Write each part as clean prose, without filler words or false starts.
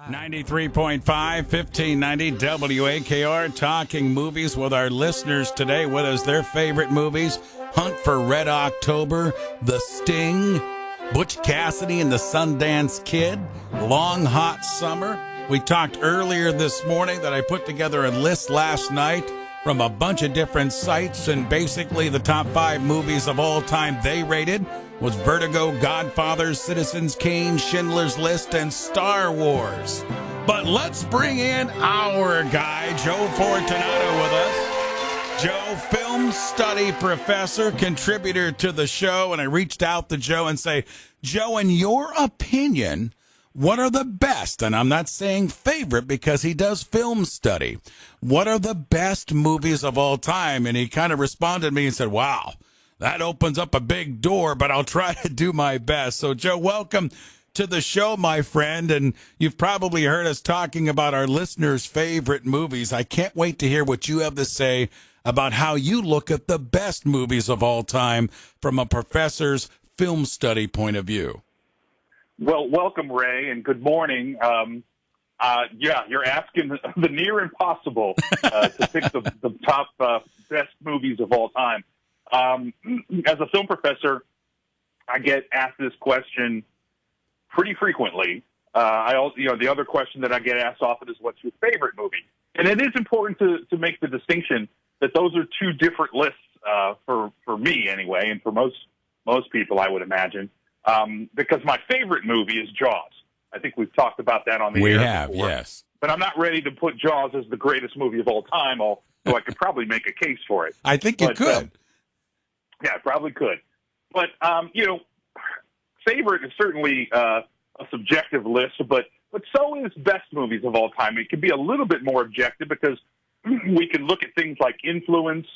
93.5, 1590 WAKR, talking movies with our listeners today. What is their favorite movies? Hunt for Red October, The Sting, Butch Cassidy and the Sundance Kid, Long Hot Summer. We talked earlier this morning that I put together a list last night from a bunch of different sites, and basically the top 5 movies of all time they rated was Vertigo, Godfather, Citizens Kane, Schindler's List, and Star Wars. But let's bring in our guy, Joe Fortunato, with us. Joe, film study professor, contributor to the show, and I reached out to Joe and say, Joe, in your opinion, what are the best, and I'm not saying favorite because he does film study, what are the best movies of all time? And he kind of responded to me and said, wow, that opens up a big door, but I'll try to do my best. So, Joe, welcome to the show, my friend. And you've probably heard us talking about our listeners' favorite movies. I can't wait to hear what you have to say about how you look at the best movies of all time from a professor's film study point of view. Well, welcome, Ray, and good morning. Yeah, you're asking the near impossible to pick the top best movies of all time. As a film professor, I get asked this question pretty frequently. The other question that I get asked often is, "What's your favorite movie?" And it is important to make the distinction that those are two different lists for me anyway, and for most people, I would imagine, because my favorite movie is Jaws. I think we've talked about that on the air. We have, before. yes. But I'm not ready to put Jaws as the greatest movie of all time, although I could probably make a case for it. I think you could. Yeah, I probably could. But, favorite is certainly a subjective list, but so is best movies of all time. It can be a little bit more objective because we can look at things like influence,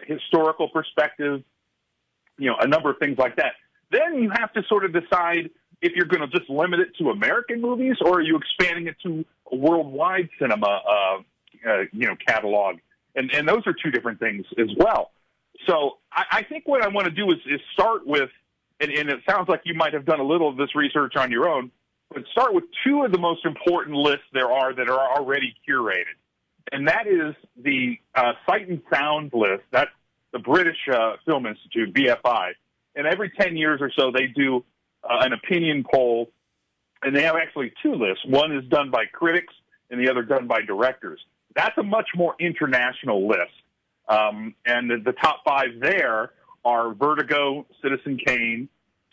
historical perspective, a number of things like that. Then you have to sort of decide if you're going to just limit it to American movies or are you expanding it to a worldwide cinema, catalog. And those are two different things as well. So I think what I want to do is start with, and it sounds like you might have done a little of this research on your own, but start with two of the most important lists there are that are already curated. And that is the Sight and Sound list. That's the British Film Institute, BFI. And every 10 years or so, they do an opinion poll, and they have actually two lists. One is done by critics, and the other done by directors. That's a much more international list. And the top 5 there are Vertigo, Citizen Kane,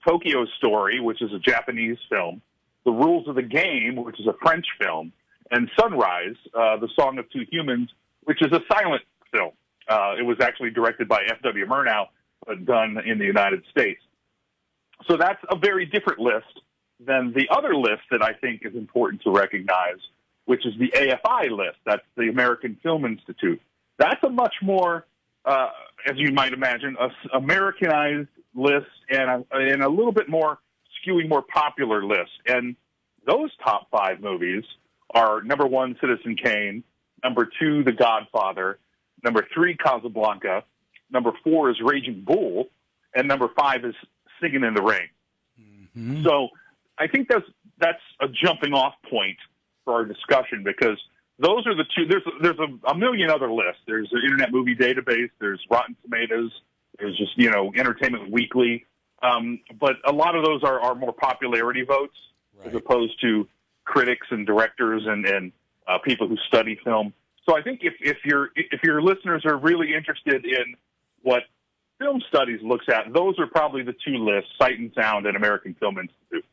Tokyo Story, which is a Japanese film, The Rules of the Game, which is a French film, and Sunrise, The Song of Two Humans, which is a silent film. It was actually directed by F.W. Murnau, but done in the United States. So that's a very different list than the other list that I think is important to recognize, which is the AFI list. That's the American Film Institute. That's a much more, as you might imagine, Americanized list and a little bit more skewing more popular list. And those top 5 movies are number 1, Citizen Kane, number 2, The Godfather, number 3, Casablanca, number 4 is Raging Bull, and number 5 is Singing in the Rain. Mm-hmm. So I think that's a jumping off point for our discussion because those are the two. There's a million other lists. There's the Internet Movie Database. There's Rotten Tomatoes. There's just Entertainment Weekly. But a lot of those are more popularity votes as opposed to critics and directors and people who study film. So I think if your listeners are really interested in what film studies looks at, those are probably the two lists: Sight and Sound and American Film Institute.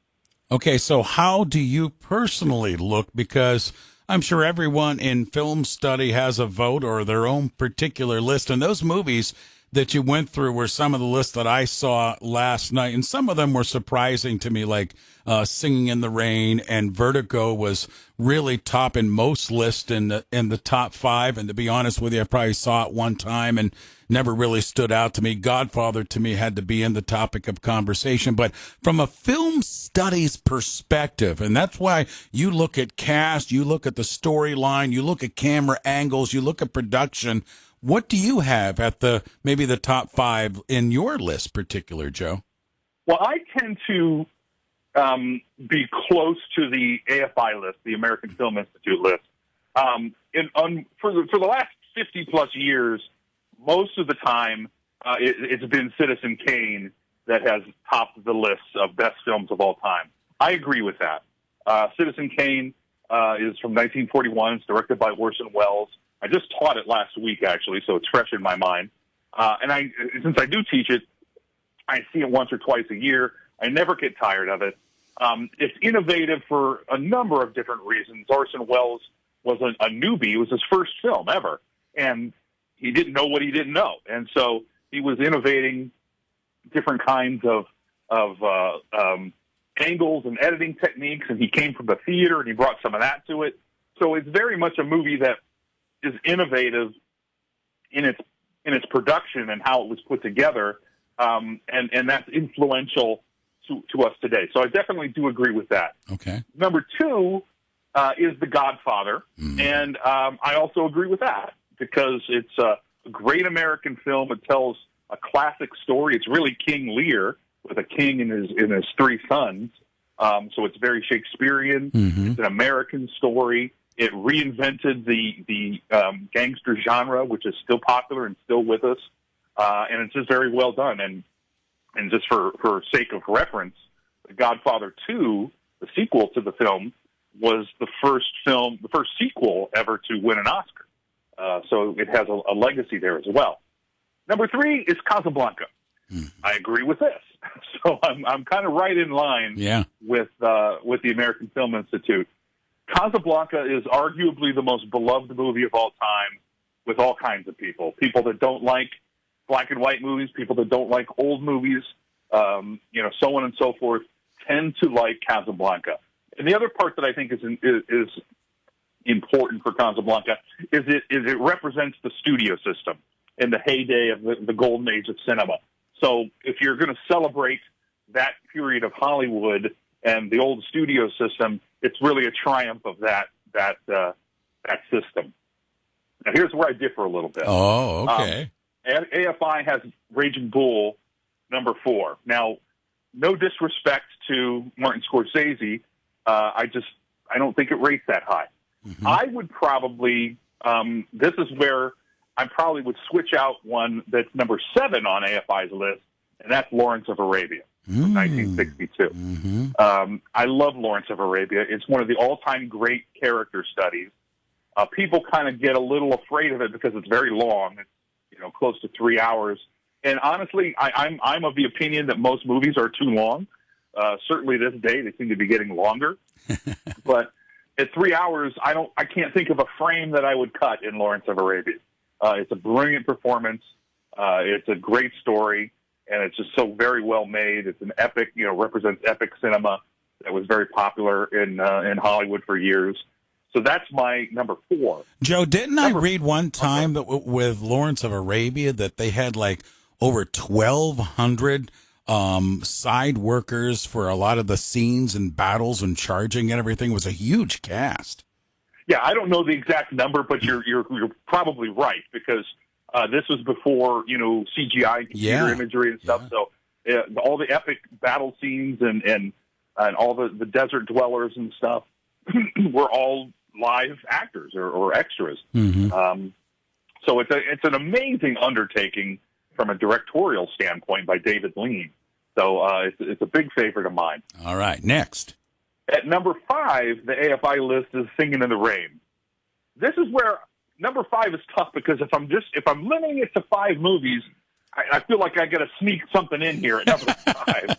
Okay, so how do you personally look? Because I'm sure everyone in film study has a vote or their own particular list, and those movies that you went through were some of the lists that I saw last night, and some of them were surprising to me, like Singing in the Rain, and Vertigo was really top in most lists in the top 5, and to be honest with you, I probably saw it one time and never really stood out to me. Godfather, to me, had to be in the topic of conversation, but from a film studies perspective, and that's why you look at cast, you look at the storyline, you look at camera angles, you look at production. What do you have at maybe the top 5 in your list particular, Joe? Well, I tend to be close to the AFI list, the American Film Institute list. For the last 50 plus years, most of the time, it's been Citizen Kane that has topped the list of best films of all time. I agree with that. Citizen Kane is from 1941. It's directed by Orson Welles. I just taught it last week, actually, so it's fresh in my mind. And since I do teach it, I see it once or twice a year. I never get tired of it. It's innovative for a number of different reasons. Orson Welles was a newbie. It was his first film ever, and he didn't know what he didn't know. And so he was innovating different kinds of angles and editing techniques, and he came from the theater, and he brought some of that to it. So it's very much a movie that is innovative in its production and how it was put together, and that's influential to us today. So I definitely do agree with that. Okay. Number two is The Godfather, and I also agree with that because it's a great American film. It tells a classic story. It's really King Lear with a king and his three sons. So it's very Shakespearean. It's an American story. It reinvented the gangster genre, which is still popular and still with us. And it's just very well done. And just for sake of reference, The Godfather 2, the sequel to the film, was the first sequel ever to win an Oscar. So it has a legacy there as well. Number three is Casablanca. I agree with this. So I'm kind of right in line with the American Film Institute. Casablanca is arguably the most beloved movie of all time with all kinds of people. People that don't like black and white movies, people that don't like old movies, so on and so forth, tend to like Casablanca. And the other part that I think is important for Casablanca is it represents the studio system in the heyday of the golden age of cinema. So if you're going to celebrate that period of Hollywood and the old studio system, it's really a triumph of that system. Now, here's where I differ a little bit. Oh, okay. AFI has Raging Bull number 4. Now, no disrespect to Martin Scorsese, I don't think it rates that high. I would probably this is where I probably would switch out one that's number 7 on AFI's list, and that's Lawrence of Arabia from 1962. I love Lawrence of Arabia. It's one of the all-time great character studies. People kind of get a little afraid of it because it's very long. It's close to 3 hours. And honestly, I'm of the opinion that most movies are too long. Certainly this day they seem to be getting longer. But at 3 hours, I can't think of a frame that I would cut in Lawrence of Arabia. It's a brilliant performance. It's a great story, and it's just so very well made. It's an epic, represents epic cinema that was very popular in Hollywood for years. So that's my number 4. Joe, didn't I read one time that with Lawrence of Arabia that they had like over 1,200 side workers for a lot of the scenes and battles and charging and everything? It was a huge cast. Yeah, I don't know the exact number, but you're probably right because this was before CGI and computer imagery and stuff. So all the epic battle scenes and all the desert dwellers and stuff were all live actors or extras. So it's an amazing undertaking from a directorial standpoint by David Lean. So it's a big favorite of mine. All right, next. At number 5, the AFI list is Singing in the Rain. This is where number 5 is tough because if I'm limiting it to 5 movies, I feel like I got to sneak something in here at number 5.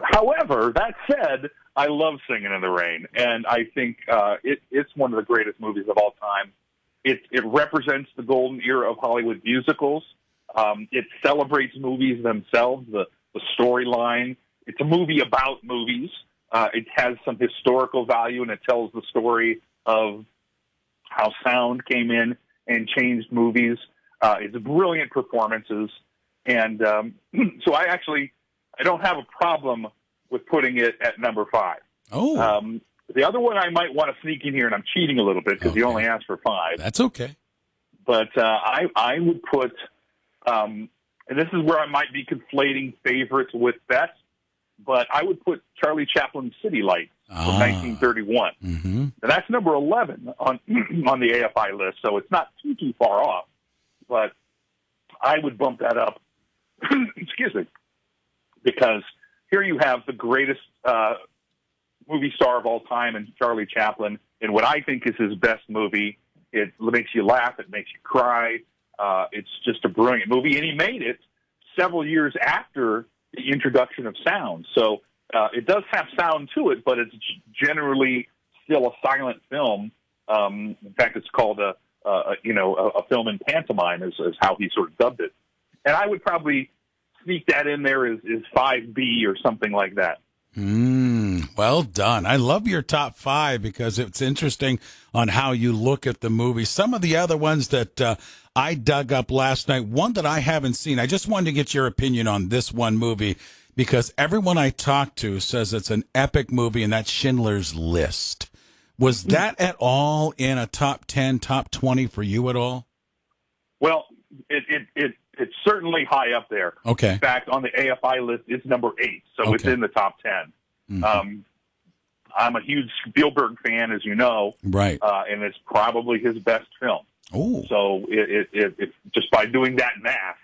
However, that said, I love Singing in the Rain, and I think it's one of the greatest movies of all time. It represents the golden era of Hollywood musicals. It celebrates movies themselves, the storyline. It's a movie about movies. It has some historical value, and it tells the story of how sound came in and changed movies. It's brilliant performances. And so I don't have a problem with putting it at number 5. Oh. The other one I might want to sneak in here, and I'm cheating a little bit because you only asked for 5. That's okay. But I would put, and this is where I might be conflating favorites with best, but I would put Charlie Chaplin's City Lights from 1931. Mm-hmm. And that's number 11 on on the AFI list, so it's not too far off. But I would bump that up, excuse me, because here you have the greatest movie star of all time in Charlie Chaplin in what I think is his best movie. It makes you laugh. It makes you cry. It's just a brilliant movie. And he made it several years after the introduction of sound. So it does have sound to it, but it's generally still a silent film. In fact, it's called a film in pantomime is how he sort of dubbed it. And I would probably sneak that in there as 5B or something like that. Well done. I love your top 5 because it's interesting on how you look at the movie. Some of the other ones that I dug up last night, one that I haven't seen, I just wanted to get your opinion on this one movie because everyone I talk to says it's an epic movie, and that's Schindler's List. Was that at all in a top 10, top 20 for you at all? Well, it's certainly high up there. Okay. In fact, on the AFI list, it's number 8, so it's in the top 10. Mm-hmm. I'm a huge Spielberg fan, as you know, right? And it's probably his best film. Oh, so it just by doing that math,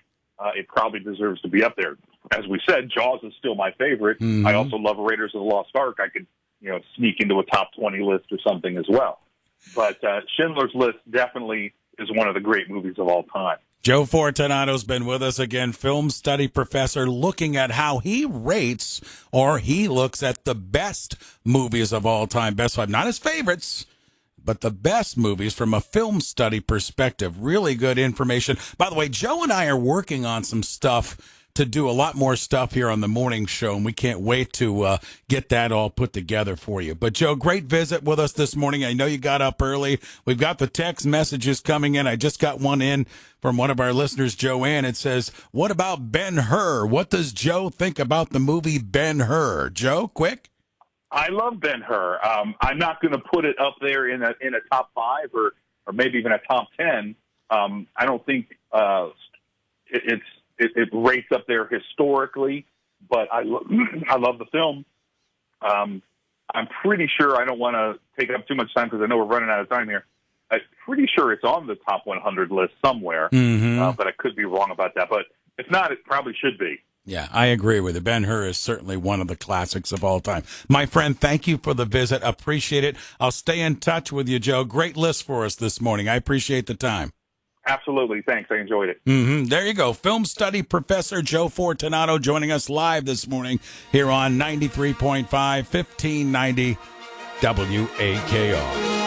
it probably deserves to be up there. As we said, Jaws is still my favorite. Mm-hmm. I also love Raiders of the Lost Ark. I could sneak into a top 20 list or something as well. But Schindler's List definitely is one of the great movies of all time. Joe Fortunato's been with us again, film study professor, looking at how he rates or he looks at the best movies of all time. Best 5, not his favorites, but the best movies from a film study perspective. Really good information. By the way, Joe and I are working on some stuff to do a lot more stuff here on the morning show, and we can't wait to get that all put together for you. But, Joe, great visit with us this morning. I know you got up early. We've got the text messages coming in. I just got one in from one of our listeners, Joanne. It says, what about Ben-Hur? What does Joe think about the movie Ben-Hur? Joe, quick. I love Ben-Hur. I'm not going to put it up there in a top 5 or maybe even a top 10. I don't think it rates up there historically, but I love the film. I'm pretty sure, I don't want to take up too much time because I know we're running out of time here. I'm pretty sure it's on the top 100 list somewhere, but I could be wrong about that. But if not, it probably should be. Yeah, I agree with you. Ben-Hur is certainly one of the classics of all time. My friend, thank you for the visit. Appreciate it. I'll stay in touch with you, Joe. Great list for us this morning. I appreciate the time. Absolutely. Thanks. I enjoyed it. There you go. Film study professor Joe Fortunato joining us live this morning here on 93.5, 1590 WAKR.